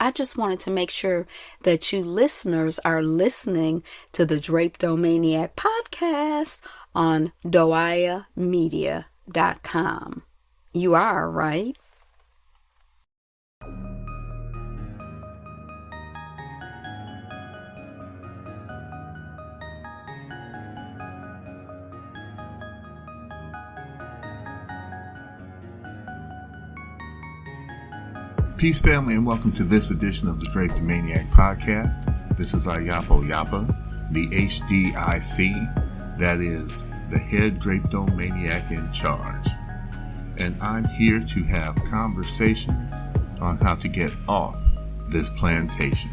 I just wanted to make sure that you listeners are listening to the Drapedomaniac podcast on doayamedia.com. You are, right? Peace, family, and welcome to this edition of the Drapedomaniac podcast. This is Ayapo Yapa, the HDIC, that is the head Drapedomaniac in charge. And I'm here to have conversations on how to get off this plantation.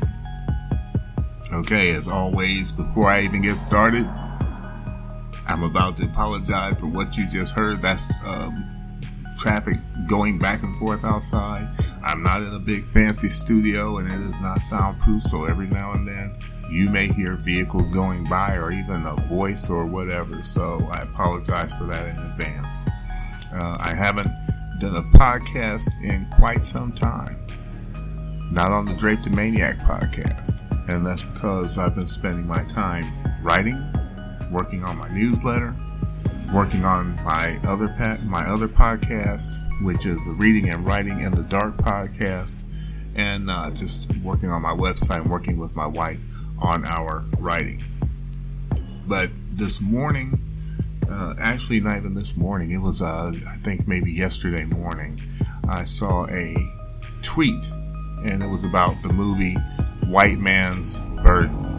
Okay, as always, before I even get started, I'm about to apologize for what you just heard. That's traffic going back and forth outside. I'm not in a big fancy studio and it is not soundproof, so every now and then you may hear vehicles going by or even a voice or whatever, so I apologize for that in advance. I haven't done a podcast in quite some time, not on the Drapedomaniac podcast, and that's because I've been spending my time writing, working on my newsletter, working on my other podcast, which is the Reading and Writing in the Dark podcast, and just working on my website and working with my wife on our writing. But this morning, actually not even this morning, it was I think maybe yesterday morning, I saw a tweet, and it was about the movie White Man's Burden.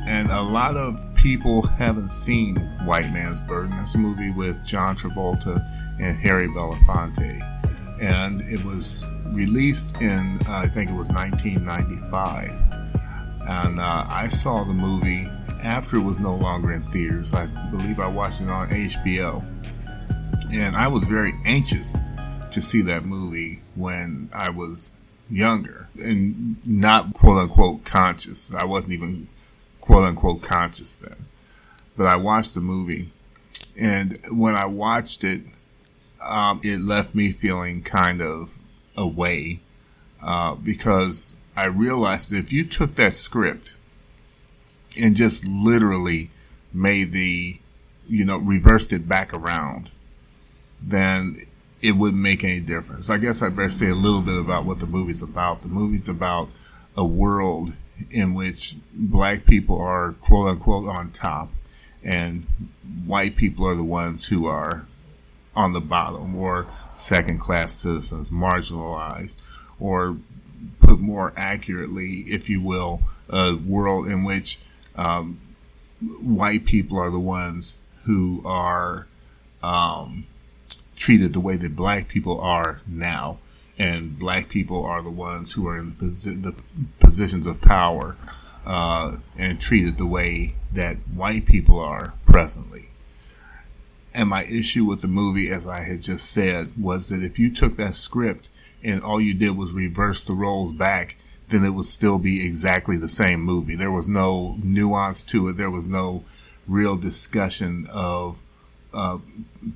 And a lot of people haven't seen White Man's Burden. That's a movie with John Travolta and Harry Belafante. And it was released in, I think it was 1995. And I saw the movie after it was no longer in theaters. I believe I watched it on HBO. And I was very anxious to see that movie when I was younger and not quote-unquote conscious. I wasn't even quote-unquote conscious then. But I watched the movie, and when I watched it, it left me feeling kind of away, because I realized that if you took that script and just literally made reversed it back around, then it wouldn't make any difference. I guess I better say a little bit about what the movie's about. The movie's about a world in which black people are quote unquote on top and white people are the ones who are on the bottom, or second class citizens, marginalized, or put more accurately, if you will, a world in which white people are the ones who are treated the way that black people are now. And black people are the ones who are in the positions of power and treated the way that white people are presently. And my issue with the movie, as I had just said, was that if you took that script and all you did was reverse the roles back, then it would still be exactly the same movie. There was no nuance to it. There was no real discussion of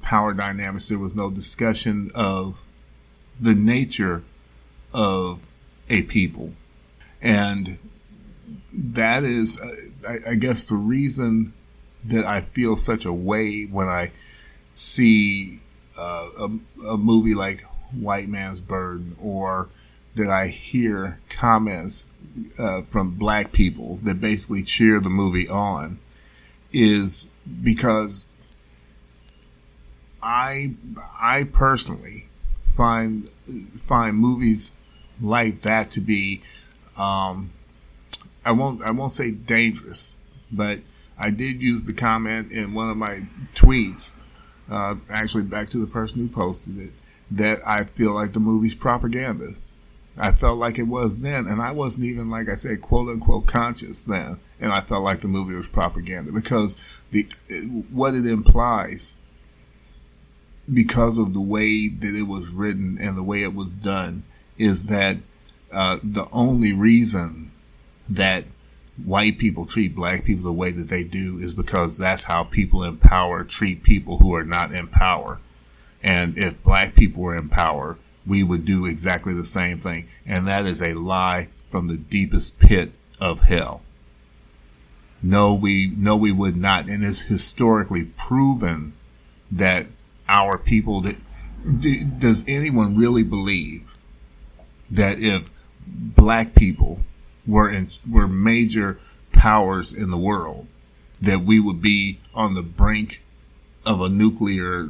power dynamics. There was no discussion of the nature of a people. And that is, I guess, the reason that I feel such a way when I see a movie like White Man's Burden, or that I hear comments from black people that basically cheer the movie on, is because I personally find movies like that to be I won't say dangerous, but I did use the comment in one of my tweets, actually back to the person who posted it, that I feel like the movie's propaganda. I felt like it was then, and I wasn't even, like I said, quote unquote conscious then, and I felt like the movie was propaganda because what it implies, because of the way that it was written and the way it was done, is that the only reason that white people treat black people the way that they do is because that's how people in power treat people who are not in power. And if black people were in power, we would do exactly the same thing. And that is a lie from the deepest pit of hell. No, we would not. And it's historically proven that our people, does anyone really believe that if black people were major powers in the world, that we would be on the brink of a nuclear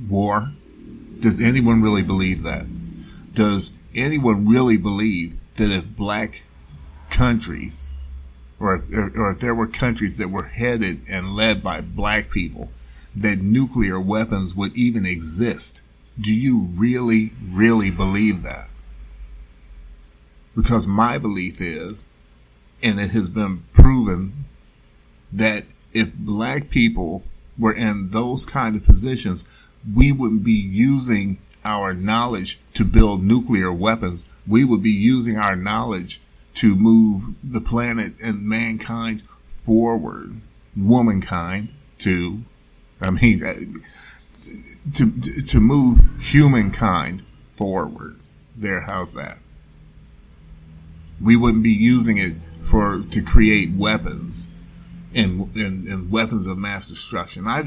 war? Does anyone really believe that? Does anyone really believe that if black countries, or if there were countries that were headed and led by black people, that nuclear weapons would even exist? Do you really, really believe that? Because my belief is, and it has been proven, that if black people were in those kind of positions, we wouldn't be using our knowledge to build nuclear weapons. We would be using our knowledge to move the planet and mankind forward. Womankind to move humankind forward. There, how's that? We wouldn't be using it to create weapons and weapons of mass destruction. I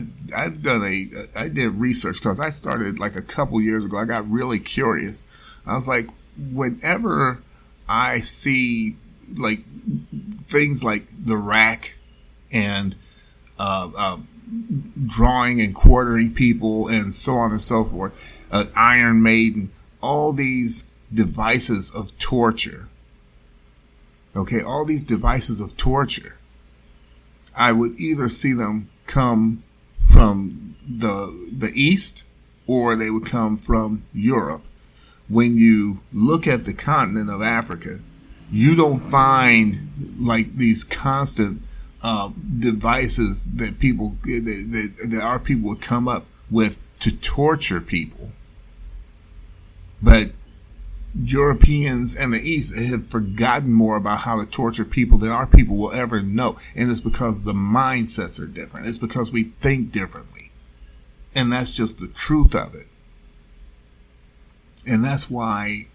did research because I started like a couple years ago. I got really curious. I was like, whenever I see like things like the rack and drawing and quartering people and so on and so forth, Iron Maiden, all these devices of torture. Okay, all these devices of torture, I would either see them come from the East or they would come from Europe. When you look at the continent of Africa, you don't find like these constant devices that our people would come up with to torture people. But Europeans and the East have forgotten more about how to torture people than our people will ever know. And it's because the mindsets are different. It's because we think differently. And that's just the truth of it. And that's why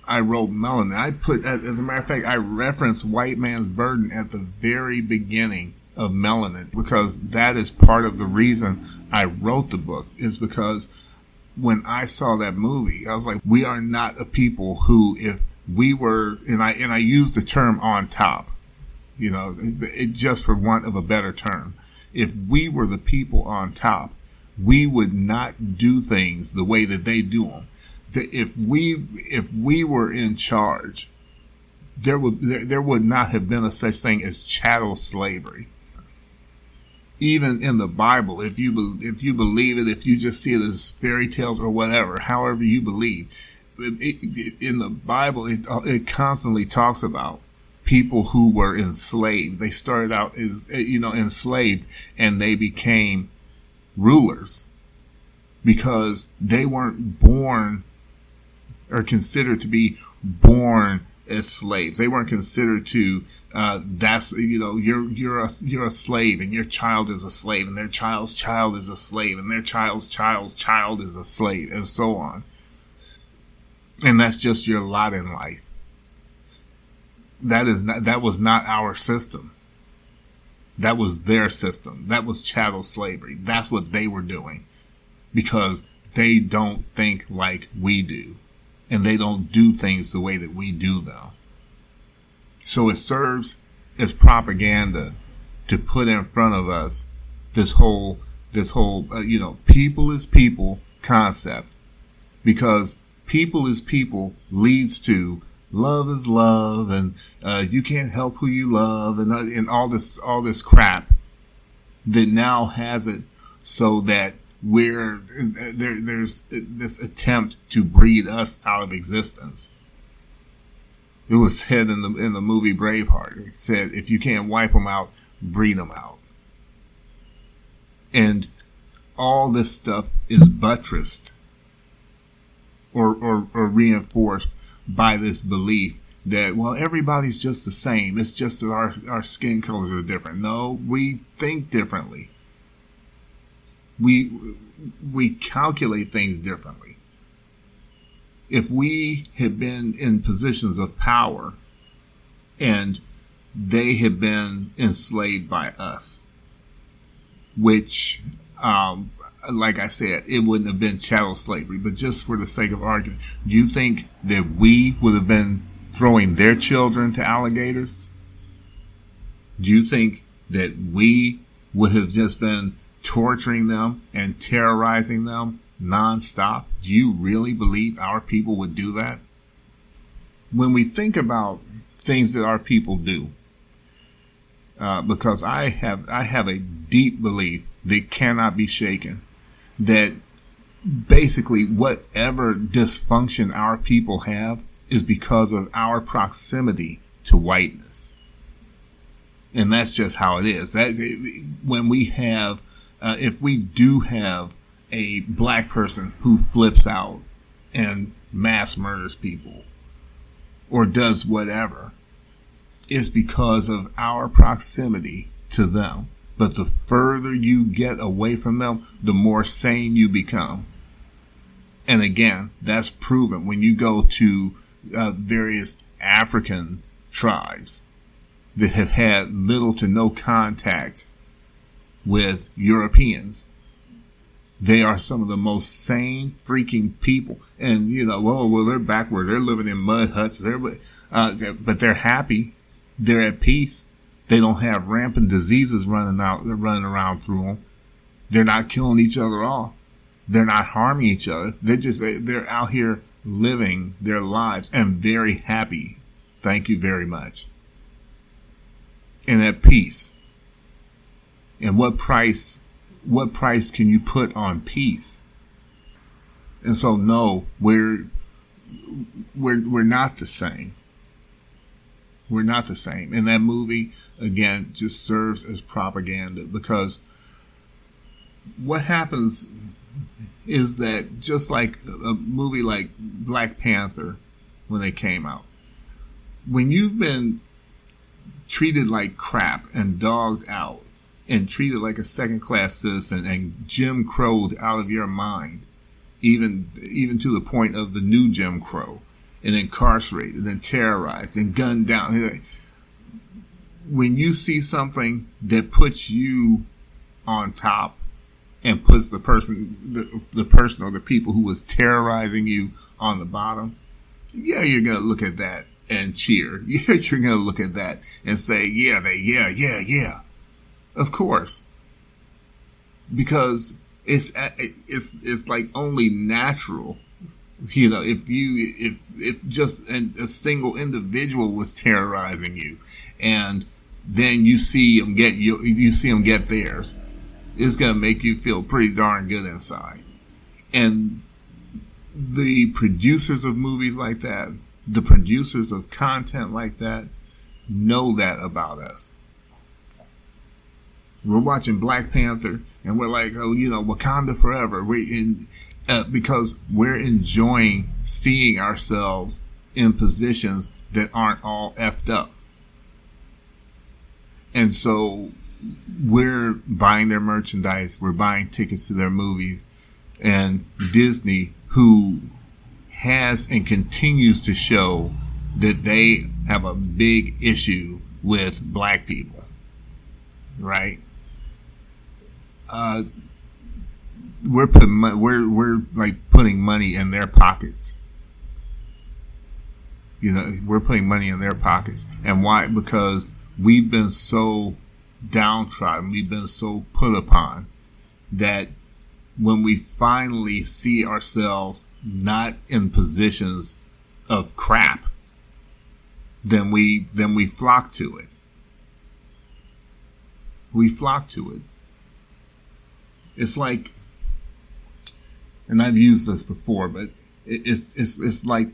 I wrote Melanin. I put, as a matter of fact, I referenced White Man's Burden at the very beginning of Melanin, because that is part of the reason I wrote the book, is because when I saw that movie, I was like, we are not a people who, if we were, and I use the term on top, just for want of a better term. If we were the people on top, we would not do things the way that they do them. If we were in charge, there would not have been a such thing as chattel slavery. Even in the Bible, if you believe it, if you just see it as fairy tales or whatever, however you believe, in the Bible, it constantly talks about people who were enslaved. They started out as, enslaved, and they became rulers because they weren't born or considered to be born as slaves. They weren't considered to, you're a slave, and your child is a slave, and their child's child is a slave, and their child's child's child is a slave, and so on. And that's just your lot in life. That was not our system. That was their system. That was chattel slavery. That's what they were doing, because they don't think like we do. And they don't do things the way that we do them. So it serves as propaganda to put in front of us this whole people is people concept, because people is people leads to love is love, and you can't help who you love, and all this crap that now has it so that there's this attempt to breed us out of existence. It was said in the movie Braveheart. It said, if you can't wipe them out, breed them out. And all this stuff is buttressed or reinforced by this belief that, well, everybody's just the same. It's just that our skin colors are different. No, we think differently. We calculate things differently. if we had been in positions of power and they had been enslaved by us, which, like I said, it wouldn't have been chattel slavery, but just for the sake of argument, do you think that we would have been throwing their children to alligators? Do you think that we would have just been torturing them and terrorizing them nonstop? Do you really believe our people would do that? When we think about things that our people do, because I have a deep belief that cannot be shaken, that basically whatever dysfunction our people have is because of our proximity to whiteness. And that's just how it is. That when we have, if we do have a black person who flips out and mass murders people or does whatever, it's because of our proximity to them. But the further you get away from them, the more sane you become. And again, that's proven when you go to various African tribes that have had little to no contact with Europeans. They are some of the most sane freaking people. And, well, they're backward. They're living in mud huts. But they're happy. They're at peace. They don't have rampant diseases running around through them. They're not killing each other off. They're not harming each other. They're out here living their lives and very happy. Thank you very much. And at peace. And what price can you put on peace? And so no, we're not the same. We're not the same. And that movie, again, just serves as propaganda, because what happens is that just like a movie like Black Panther, when they came out, when you've been treated like crap and dogged out and treated like a second-class citizen and Jim Crowed out of your mind, even to the point of the new Jim Crow, and incarcerated and terrorized and gunned down. When you see something that puts you on top and puts the person or the people who was terrorizing you on the bottom, yeah, you're going to look at that and cheer. Yeah, you're going to look at that and say, yeah. Of course. Because it's like only natural. If just a single individual was terrorizing you, and then you see them get theirs, it's gonna make you feel pretty darn good inside. And the producers of movies like that, the producers of content like that, know that about us. We're watching Black Panther, and we're like, Wakanda forever. Because we're enjoying seeing ourselves in positions that aren't all effed up. And so we're buying their merchandise, we're buying tickets to their movies, and Disney, who has and continues to show that they have a big issue with black people, right? We're putting money in their pockets. We're putting money in their pockets. And why? Because we've been so downtrodden, we've been so put upon, that when we finally see ourselves not in positions of crap, then we flock to it. We flock to it. It's like, and I've used this before, but it's like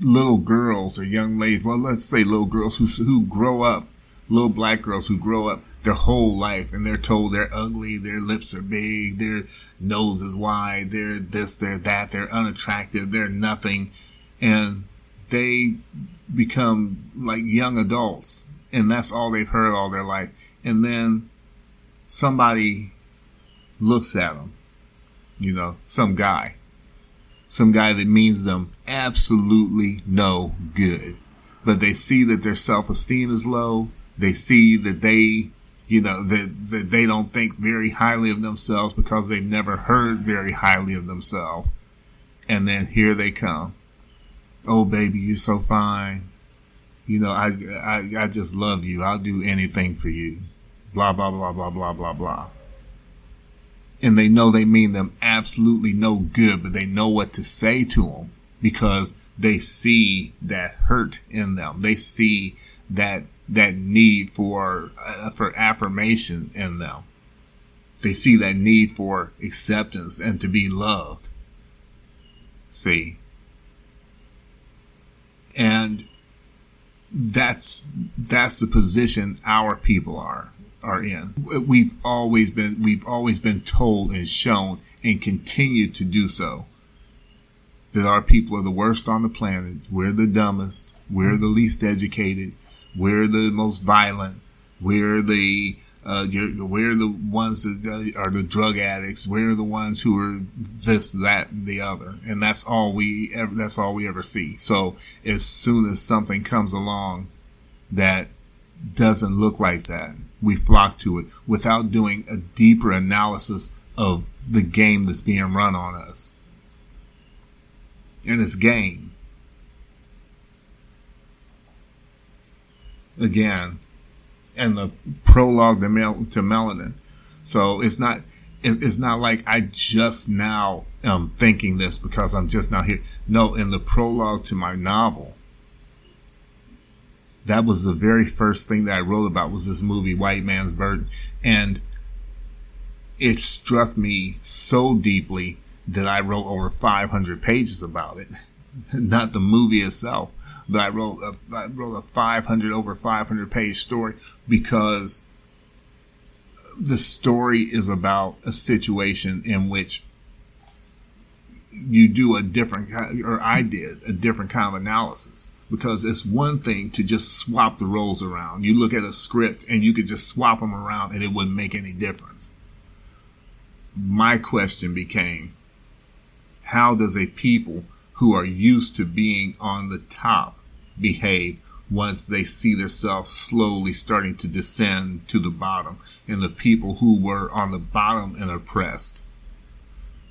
little girls or young ladies. Well, let's say little girls who grow up, little black girls who grow up their whole life, and they're told they're ugly, their lips are big, their nose is wide, they're this, they're that, they're unattractive, they're nothing, and they become like young adults, and that's all they've heard all their life. And then somebody looks at them, some guy some guy that means them absolutely no good. But they see that their self-esteem is low. They see that they, that they don't think very highly of themselves because they've never heard very highly of themselves. And then here they come. Oh, baby, you're so fine. I just love you. I'll do anything for you. Blah, blah, blah, blah, blah, blah, blah. And they know they mean them absolutely no good, but they know what to say to them because they see that hurt in them. They see that need for affirmation in them. They see that need for acceptance and to be loved. See? And that's the position our people are in. We've always been told and shown and continue to do so that our people are the worst on the planet. We're the dumbest. We're the least educated. We're the most violent. We're the ones that are the drug addicts. We're the ones who are this, that, and the other. And that's all we ever see. So as soon as something comes along that doesn't look like that, we flock to it without doing a deeper analysis of the game that's being run on us. And it's game. Again, and the prologue to Melanin. So it's not like I just now am thinking this because I'm just now here. No, in the prologue to my novel, that was the very first thing that I wrote about was this movie, White Man's Burden. And it struck me so deeply that I wrote over 500 pages about it. Not the movie itself, but I wrote a over 500 page story because the story is about a situation in which you do I did a different kind of analysis. Because it's one thing to just swap the roles around. You look at a script and you could just swap them around and it wouldn't make any difference. My question became, how does a people who are used to being on the top behave once they see themselves slowly starting to descend to the bottom, and the people who were on the bottom and oppressed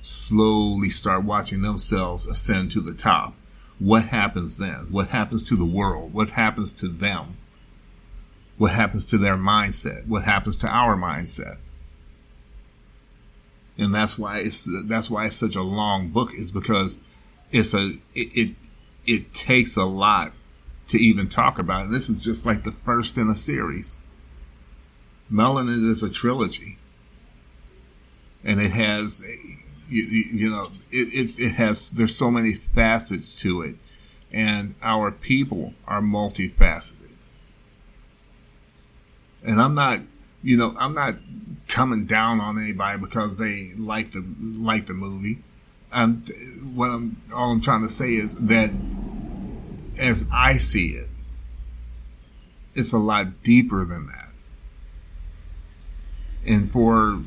slowly start watching themselves ascend to the top? What happens then? What happens to the world? What happens to them? What happens to their mindset? What happens to our mindset? And that's why it's such a long book, is because it takes a lot to even talk about it. This is just like the first in a series. Melanin is a trilogy, and it has, it has. There's so many facets to it, and our people are multifaceted. And I'm not coming down on anybody because they like the movie. All I'm trying to say is that as I see it, it's a lot deeper than that. And for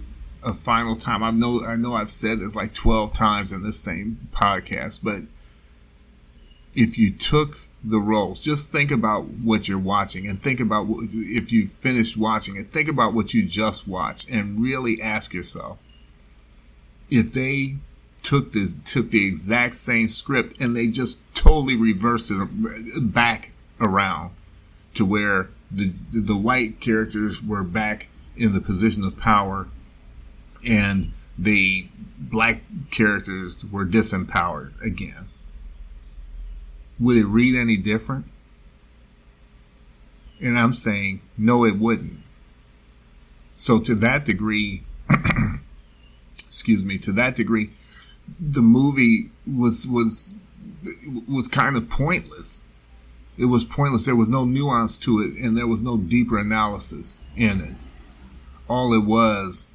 a final time, I know I've said this like 12 times in this same podcast, but if you took the roles, just think about what you're watching, and think about if you finished watching it, think about what you just watched, and really ask yourself, if they took the exact same script and they just totally reversed it back around to where the white characters were back in the position of power and the black characters were disempowered again, would it read any different? And I'm saying, no, it wouldn't. So to that degree, the movie was kind of pointless. It was pointless. There was no nuance to it, and there was no deeper analysis in it. All it was,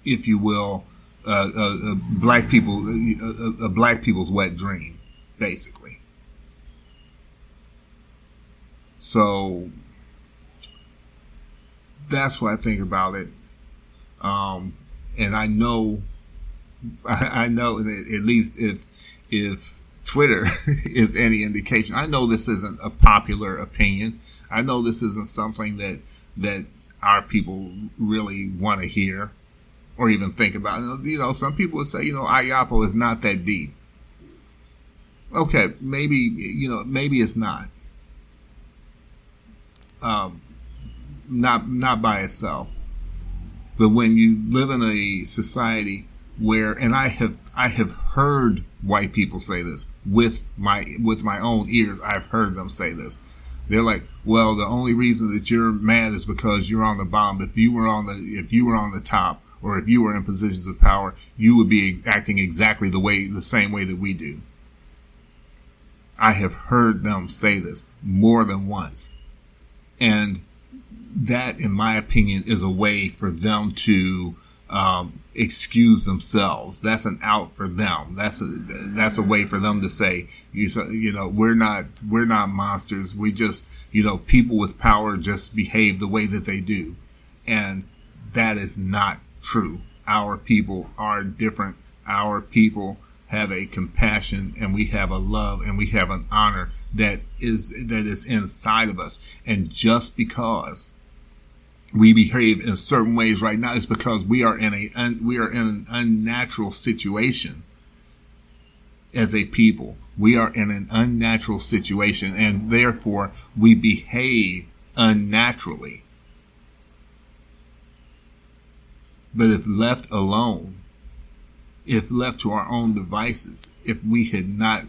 if you will, a black people's wet dream, basically. So that's what I think about it. And I know I know, at least if Twitter is any indication, I know this isn't a popular opinion. I know this isn't something that our people really want to hear or even think about. Some people would say, Ayapo is not that deep. Okay, maybe it's not. Not by itself. But when you live in a society where, and I have heard white people say this with my own ears, I've heard them say this. They're like, well, the only reason that you're mad is because you're on the bottom. If you were on the top, or if you were in positions of power, you would be acting exactly the same way that we do. I have heard them say this more than once. And that, in my opinion, is a way for them to excuse themselves. That's an out for them. That's a way for them to say, we're not monsters. We just, people with power just behave the way that they do. And that is not true. Our people are different. Our people have a compassion, and we have a love, and we have an honor that is inside of us. And just because we behave in certain ways right now is because we are in an unnatural situation as a people. We are in an unnatural situation, and therefore we behave unnaturally. But if left alone, if left to our own devices, if we have not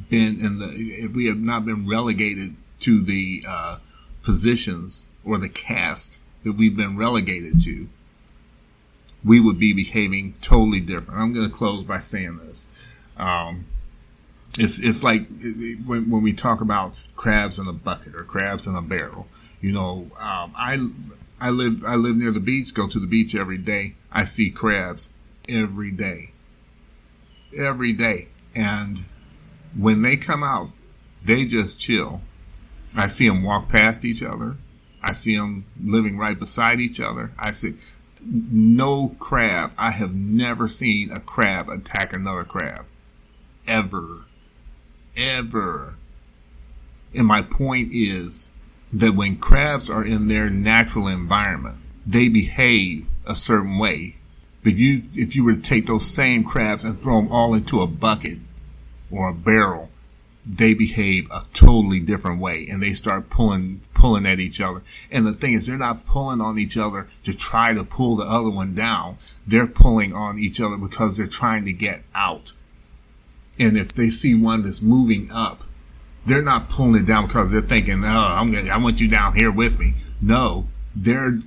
been relegated to the positions or the caste that we've been relegated to, we would be behaving totally different. I'm going to close by saying this. It's like when we talk about crabs in a bucket or crabs in a barrel. I live near the beach, go to the beach every day. I see crabs every day. And when they come out, they just chill. I see them walk past each other. I see them living right beside each other. I see no crab. I have never seen a crab attack another crab. Ever. And my point is that when crabs are in their natural environment, they behave a certain way. But if you were to take those same crabs and throw them all into a bucket or a barrel, they behave a totally different way, and they start pulling at each other. And the thing is, they're not pulling on each other to try to pull the other one down. They're pulling on each other because they're trying to get out. And if they see one that's moving up, they're not pulling it down because they're thinking, I want you down here with me. No, they're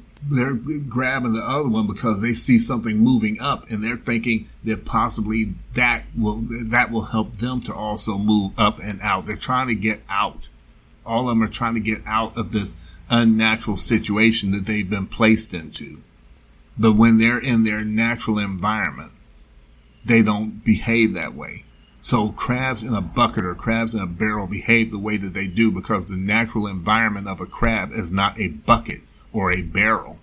grabbing the other one because they see something moving up, and they're thinking that possibly that will help them to also move up and out. They're trying to get out. All of them are trying to get out of this unnatural situation that they've been placed into. But when they're in their natural environment, they don't behave that way. So crabs in a bucket or crabs in a barrel behave the way that they do because the natural environment of a crab is not a bucket or a barrel.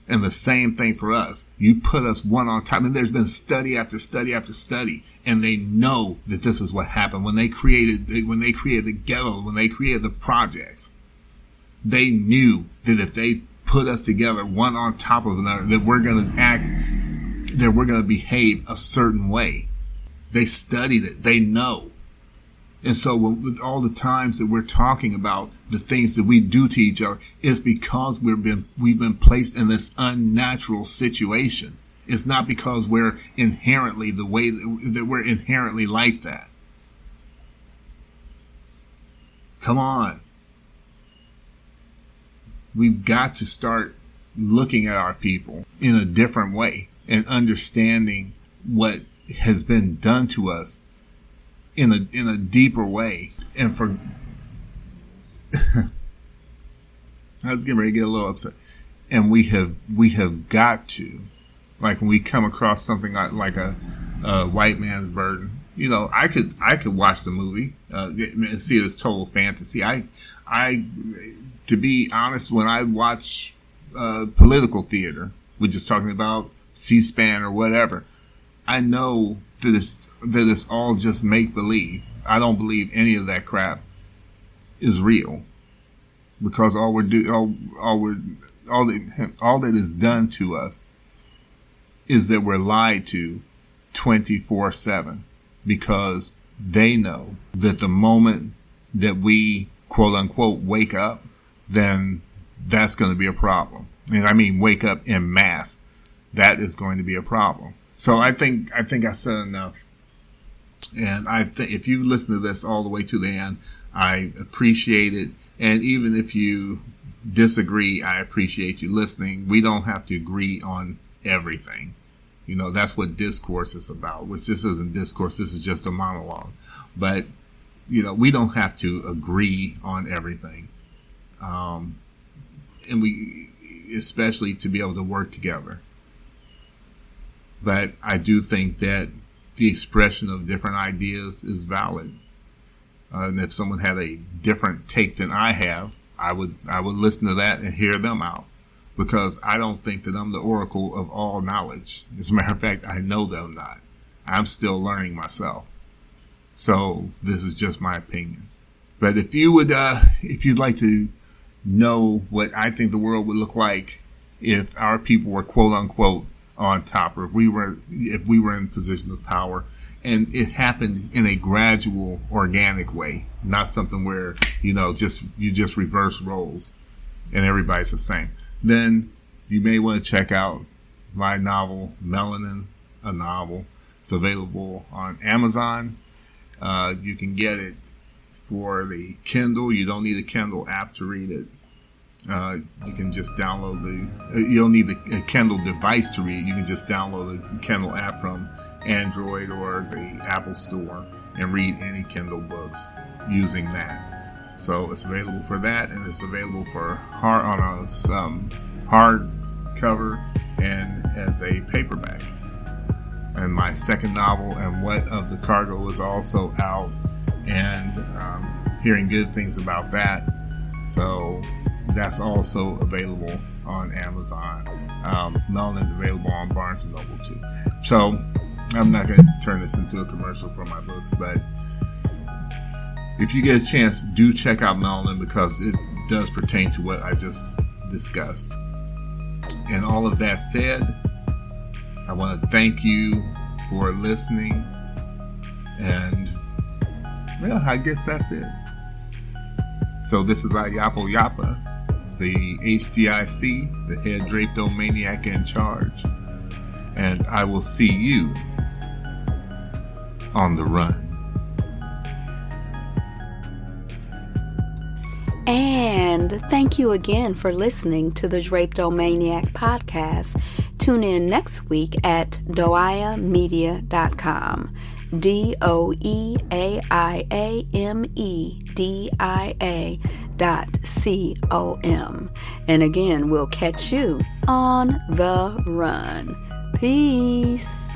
And the same thing for us. You put us one on top, and there's been study after study after study, and they know that this is what happened when they created the ghetto, when they created the projects. They knew that if they put us together one on top of another, that we're going to behave a certain way. They studied it. They know. And so with all the times that we're talking about the things that we do to each other, is because we've been placed in this unnatural situation. It's not because we're inherently the way that we're inherently like that. Come on. We've got to start looking at our people in a different way and understanding what has been done to us in a deeper way. And for I was getting ready to get a little upset. And we have got to, like when we come across something like a white man's burden, I could watch the movie and see it as total fantasy. I to be honest, when I watch political theater, we're just talking about C-SPAN or whatever. I know that it's all just make-believe. I don't believe any of that crap is real, because all that is done to us is that we're lied to 24/7, because they know that the moment that we quote unquote wake up, then that's going to be a problem. And I mean wake up en masse. That is going to be a problem. So I think I said enough. And I think if you listen to this all the way to the end, I appreciate it. And even if you disagree, I appreciate you listening. We don't have to agree on everything. You know, that's what discourse is about, which this isn't discourse. This is just a monologue. But, you know, we don't have to agree on everything. And we, especially to be able to work together. But I do think that the expression of different ideas is valid. And if someone had a different take than I have, I would listen to that and hear them out, because I don't think that I'm the oracle of all knowledge. As a matter of fact, I know that I'm not. I'm still learning myself. So this is just my opinion. But if you'd like to know what I think the world would look like if our people were quote unquote on top, or if we were in a position of power, and it happened in a gradual, organic way, not something where, you know, you just reverse roles and everybody's the same, then you may want to check out my novel, Melanin, a novel. It's available on Amazon. You can get it for the Kindle. You don't need a Kindle app to read it. You can just download you don't need a Kindle device to read. You can just download the Kindle app from Android or the Apple Store and read any Kindle books using that. So it's available for that, and it's available for hard cover and as a paperback. And my second novel, And What of the Cargo, is also out, and hearing good things about that. So that's also available on Amazon. Melanin is available on Barnes & Noble too. So I'm not going to turn this into a commercial for my books, but if you get a chance, do check out Melanin, because it does pertain to what I just discussed. And all of that said, I want to thank you for listening. And, well, I guess that's it. So this is Yapo Yapa, the HDIC, the head drapetomaniac in charge. And I will see you on the run. And thank you again for listening to the Drapetomaniac podcast. Tune in next week at doiamedia.com. DOEAIAMEDIA.com. And again, we'll catch you on the run. Peace.